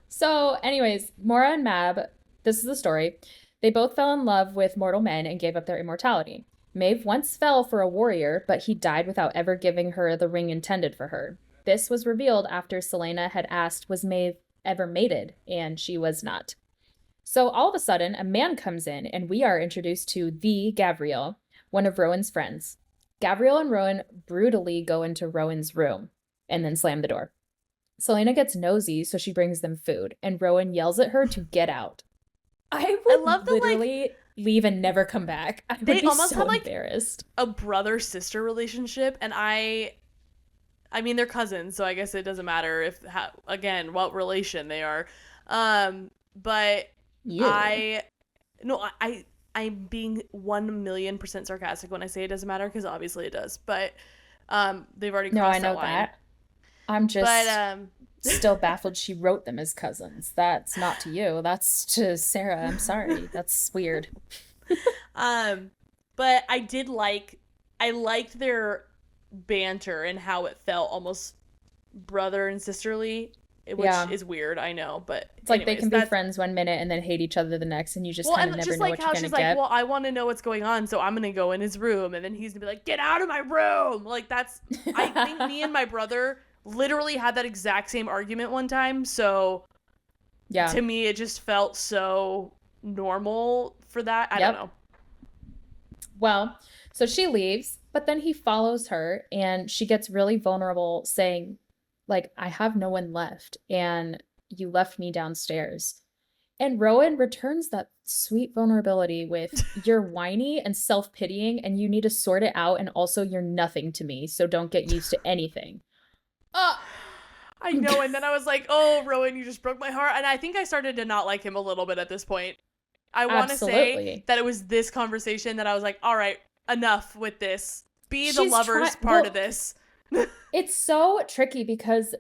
So, anyways, Mora and Mab, this is the story. They both fell in love with mortal men and gave up their immortality. Maeve once fell for a warrior, but he died without ever giving her the ring intended for her. This was revealed after Celaena had asked, was Maeve ever mated? And she was not. So all of a sudden, a man comes in, and we are introduced to the Gavriel, one of Rowan's friends. Gavriel and Rowan brutally go into Rowan's room and then slam the door. Celaena gets nosy, so she brings them food, and Rowan yells at her to get out. I would literally leave and never come back. I would be almost so embarrassed. A brother-sister relationship, and I mean, they're cousins, so I guess it doesn't matter again, what relation they are. But yeah. I'm being 1,000,000% sarcastic when I say it doesn't matter, because obviously it does. But they've already crossed that line. No, I know that. I'm just still baffled she wrote them as cousins. That's not to you. That's to Sarah. I'm sorry. That's weird. But I liked their banter and how it felt almost brother and sisterly, which is weird, I know, but it's like they can be friends one minute and then hate each other the next, and you just kind of never know what you're gonna get. She's like, well, I want to know what's going on, so I'm gonna go in his room, and then he's gonna be like, get out of my room. Like, that's I think me and my brother literally had that exact same argument one time, so yeah, to me it just felt so normal for that. I don't know. Well, so she leaves, but then he follows her, and she gets really vulnerable, saying, like, I have no one left, and you left me downstairs. And Rowan returns that sweet vulnerability with, you're whiny and self-pitying, and you need to sort it out, and also you're nothing to me, so don't get used to anything. I know, and then I was like, oh, Rowan, you just broke my heart. And I think I started to not like him a little bit at this point. I want to say that it was this conversation that I was like, all right, enough with this. Be the lovers part of this. It's so tricky because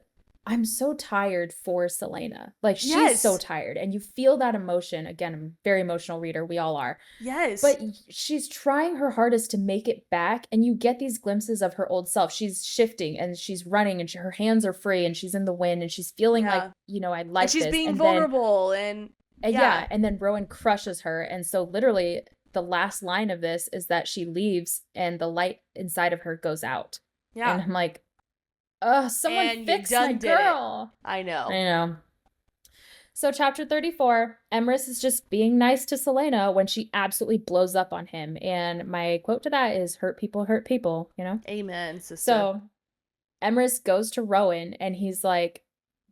I'm so tired for Celaena. Like, she's so tired, and you feel that emotion. Again, I'm a very emotional reader. We all are. Yes. But she's trying her hardest to make it back, and you get these glimpses of her old self. She's shifting, and she's running, and her hands are free, and she's in the wind, and she's feeling like, I like this. And she's being vulnerable, and then Rowan crushes her, and so literally the last line of this is that she leaves, and the light inside of her goes out. Yeah. And I'm like, someone fix my girl. I know. So chapter 34, Emrys is just being nice to Celaena when she absolutely blows up on him. And my quote to that is, hurt people, Amen, sister. So Emrys goes to Rowan, and he's like,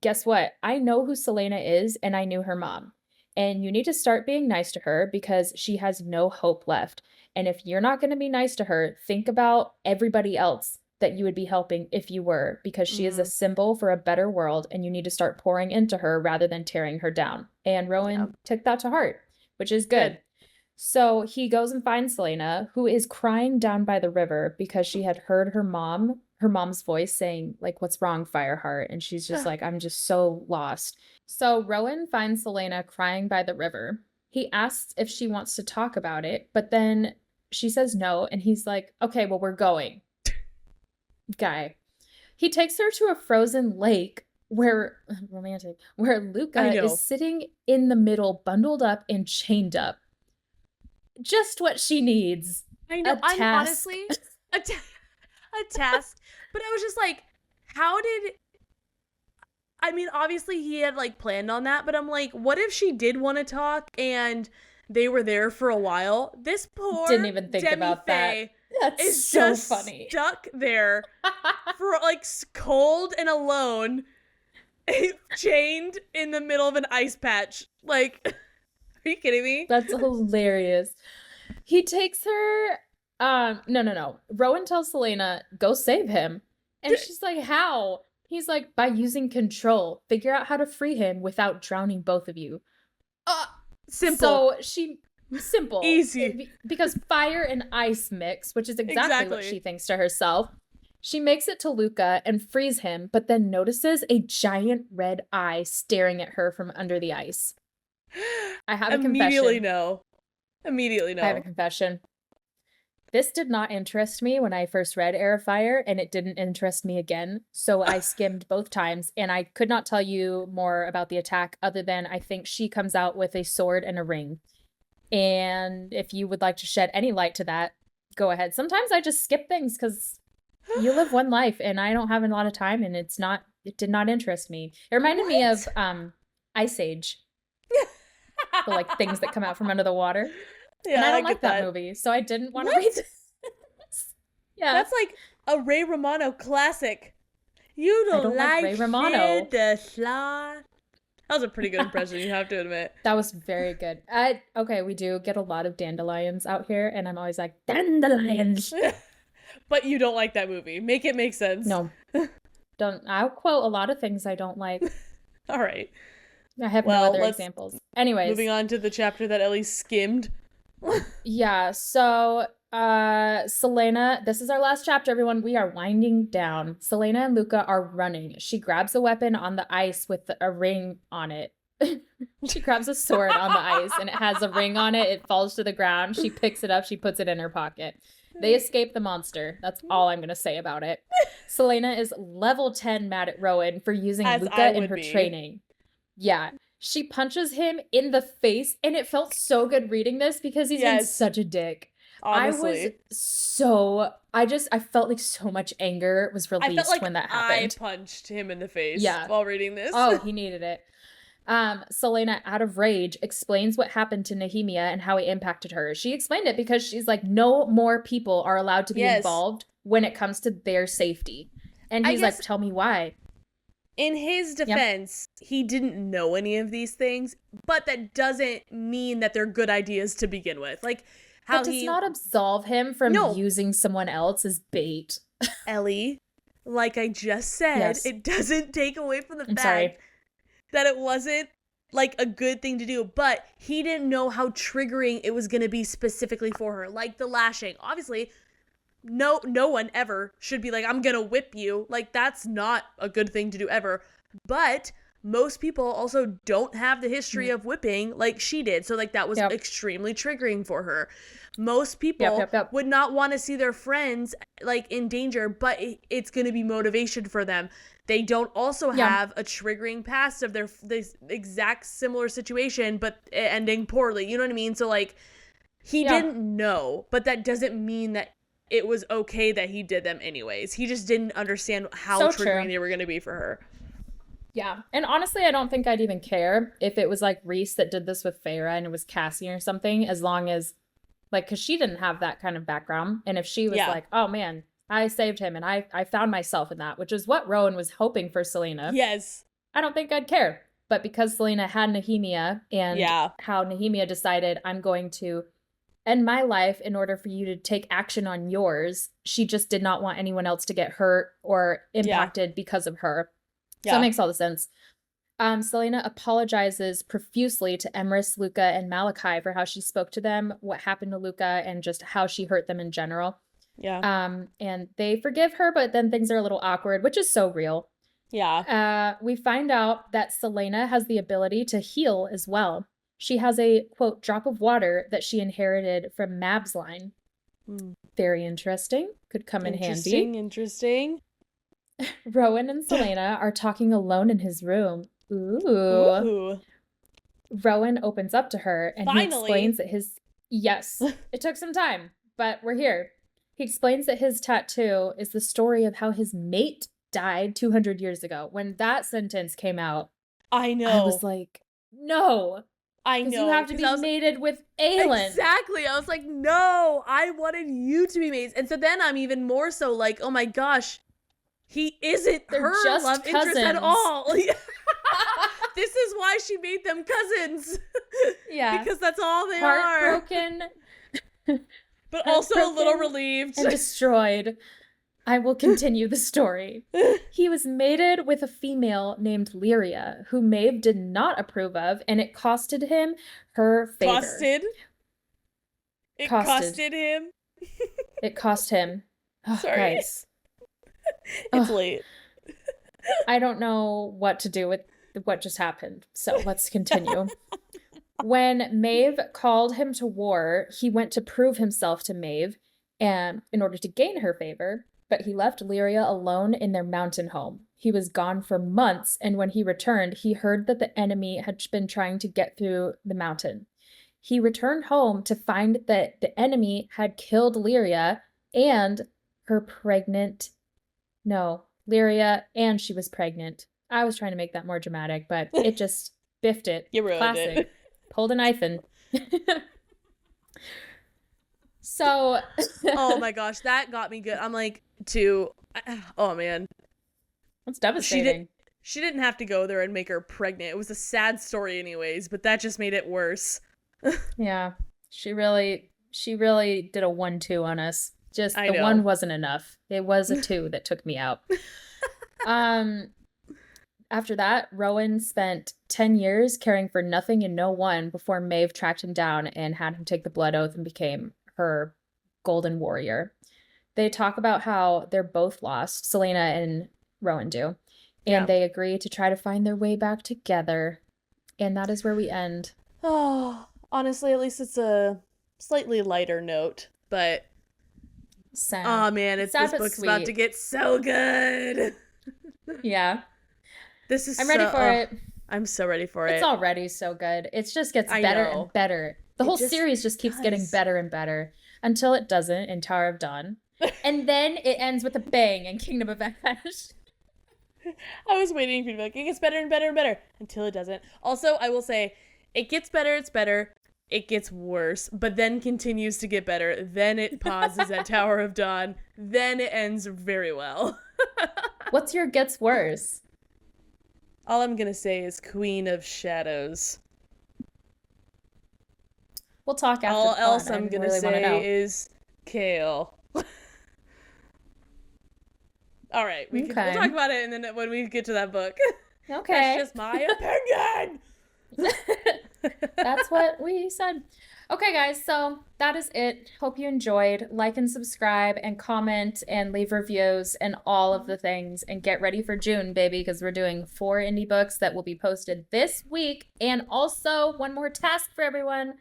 guess what? I know who Celaena is, and I knew her mom. And you need to start being nice to her because she has no hope left. And if you're not going to be nice to her, think about everybody else that you would be helping if you were, because she is a symbol for a better world, and you need to start pouring into her rather than tearing her down. And Rowan took that to heart, which is good. So he goes and finds Celaena, who is crying down by the river because she had heard her mom's voice saying, like, what's wrong, Fireheart? And she's just like, I'm just so lost. So Rowan finds Celaena crying by the river. He asks if she wants to talk about it, but then she says no, and he's like, okay, well, we're going. Guy. He takes her to a frozen lake where Luca is sitting in the middle, bundled up and chained up. Just what she needs. I know. I'm honestly a task, but I was just like, obviously he had like planned on that, but I'm like, what if she did want to talk and they were there for a while? This poor didn't even think about that. That's so just funny. Stuck there for like cold and alone, chained in the middle of an ice patch. Like, are you kidding me? That's hilarious. He takes her. No. Rowan tells Celaena, go save him. And she's like, how? He's like, by using control. Figure out how to free him without drowning both of you. Simple. Simple. Easy. Because fire and ice mix, which is exactly what she thinks to herself. She makes it to Luca and frees him, but then notices a giant red eye staring at her from under the ice. I have a confession. Immediately know. I have a confession. this did not interest me when I first read Heir of Fire, and it didn't interest me again. So I skimmed both times, and I could not tell you more about the attack other than I think she comes out with a sword and a ring. And if you would like to shed any light to that, go ahead. Sometimes I just skip things because you live one life, and I don't have a lot of time, and it did not interest me. It reminded me of Ice Age. The like things that come out from under the water. Yeah, and I don't like that movie, so I didn't want to read this. Yeah. That's like a Ray Romano classic. You don't like Ray Romano. The slot. That was a pretty good impression, you have to admit. That was very good. Okay, we do get a lot of dandelions out here, and I'm always like, dandelions. But you don't like that movie. Make it make sense. No. I'll quote a lot of things I don't like. All right. I have no other examples. Anyways. Moving on to the chapter that Ellie skimmed. Yeah, so Celaena, this is our last chapter, everyone. We are winding down. Celaena and Luca are running. She grabs a weapon on the ice with a ring on it. She grabs a sword on the ice and it has a ring on it. It falls to the ground. She picks it up. She puts it in her pocket. They escape the monster. That's all I'm going to say about it. Celaena is level 10 mad at Rowan for using Luca in her training. Yeah. She punches him in the face, and it felt so good reading this because he's been such a dick. Honestly. I felt like so much anger was released when that happened. I punched him in the face while reading this. Oh, he needed it. Celaena, out of rage, explains what happened to Nehemia and how it impacted her. She explained it because she's like, no more people are allowed to be involved when it comes to their safety. And he's like, tell me why. In his defense, he didn't know any of these things, but that doesn't mean that they're good ideas to begin with. Like, how that does not absolve him from using someone else as bait. Ellie, like I just said, it doesn't take away from the fact that it wasn't like a good thing to do, but he didn't know how triggering it was going to be specifically for her, like the lashing. Obviously, no one ever should be like, I'm gonna whip you. Like, that's not a good thing to do ever. But most people also don't have the history of whipping like she did. So like that was extremely triggering for her. Most people would not want to see their friends like in danger, but it's going to be motivation for them. They don't also have a triggering past of this exact similar situation, but ending poorly. You know what I mean? So like he didn't know, but that doesn't mean that it was okay that he did them anyways. He just didn't understand how triggering they were going to be for her. Yeah. And honestly, I don't think I'd even care if it was like Reese that did this with Feyre and it was Cassie or something, as long as like, because she didn't have that kind of background. And if she was like, oh man, I saved him and I found myself in that, which is what Rowan was hoping for Celaena. Yes. I don't think I'd care. But because Celaena had Nehemia and how Nehemia decided, I'm going to end my life in order for you to take action on yours, she just did not want anyone else to get hurt or impacted because of her. So it makes all the sense. Celaena apologizes profusely to Emrys, Luca, and Malachi for how she spoke to them, what happened to Luca, and just how she hurt them in general. Yeah. And they forgive her, but then things are a little awkward, which is so real. Yeah. We find out that Celaena has the ability to heal as well. She has a, quote, drop of water that she inherited from Mab's line. Very interesting. Could come in handy. Interesting. Rowan and Celaena are talking alone in his room. Ooh. Rowan opens up to her and he explains that his... Yes, it took some time, but we're here. He explains that his tattoo is the story of how his mate died 200 years ago. When that sentence came out, I know. I was like, no. I know. You have to be mated with Aelin. Exactly. I was like, no, I wanted you to be mates. And so then I'm even more so like, oh my gosh, he isn't her love interest at all. This is why she made them cousins. Yeah. Because that's all they Heartbroken. But also a little relieved. And destroyed. I will continue the story. He was mated with a female named Lyria, who Maeve did not approve of, and it costed him her favor. It costed him? It cost him. Oh, sorry. Guys. It's late. I don't know what to do with what just happened, so let's continue. When Maeve called him to war, he went to prove himself to Maeve. and in order to gain her favor, but he left Lyria alone in their mountain home. He was gone for months, and when he returned, he heard that the enemy had been trying to get through the mountain. He returned home to find that the enemy had killed Lyria and her pregnant. No, Lyria, and she was pregnant. I was trying to make that more dramatic, but it just biffed it. You ruined Classic. it. Pulled a knife in. So. Oh my gosh, that got me good. I'm like, oh man. That's devastating. She didn't have to go there and make her pregnant. It was a sad story anyways, but that just made it worse. Yeah. She really did a 1-2 on us. Just the 1 wasn't enough. It was a 2 that took me out. After that, Rowan spent 10 years caring for nothing and no one before Maeve tracked him down and had him take the blood oath and became her golden warrior. They talk about how they're both lost, Celaena and Rowan do, and they agree to try to find their way back together. And that is where we end. Oh, honestly, at least it's a slightly lighter note, but sad. Oh man, this book's sweet. About to get so good. Yeah. I'm ready for it. I'm so ready for it. It's already so good. It just gets better and better. The whole series just keeps getting better and better until it doesn't in Tower of Dawn. And then it ends with a bang in Kingdom of Ash. I was waiting for you to be like, it gets better and better and better until it doesn't. Also, I will say, it gets better, it's better. It gets worse, but then continues to get better. Then it pauses at Tower of Dawn. Then it ends very well. What's your gets worse? All I'm going to say is Queen of Shadows. We'll talk after. All else I'm going to say is Kale. All right, we'll talk about it, and then when we get to that book. Okay. That's just my opinion. That's what we said. Okay, guys, so that is it. Hope you enjoyed. Like and subscribe and comment and leave reviews and all of the things. And get ready for June, baby, because we're doing 4 indie books that will be posted this week. And also, one more task for everyone.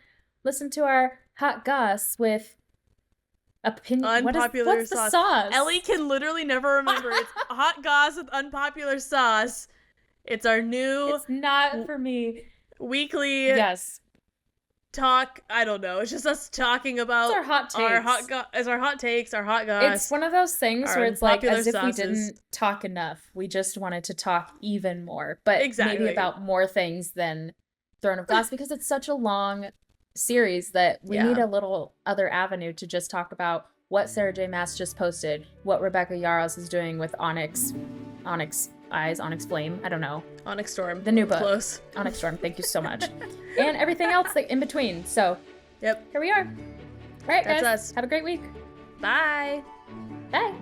Listen to our hot goss with unpopular what's the sauce? Ellie can literally never remember. It's hot goss with unpopular sauce. It's our new. It's not for me. Weekly. Yes. Talk. I don't know. It's just us talking about our hot takes. Our hot takes. Our hot goss. It's one of those things where it's like as if sauces. We didn't talk enough. We just wanted to talk even more, but maybe about more things than Throne of Glass because it's such a long series that we need a little other avenue to just talk about what Sarah J. Maas just posted, what Rebecca Yarros is doing with Onyx Eyes, Onyx Flame, I don't know. Onyx Storm. The new book. Close. Onyx Storm, thank you so much. And everything else like in between. So, yep. Here we are. All right, guys. Have a great week. Bye. Bye.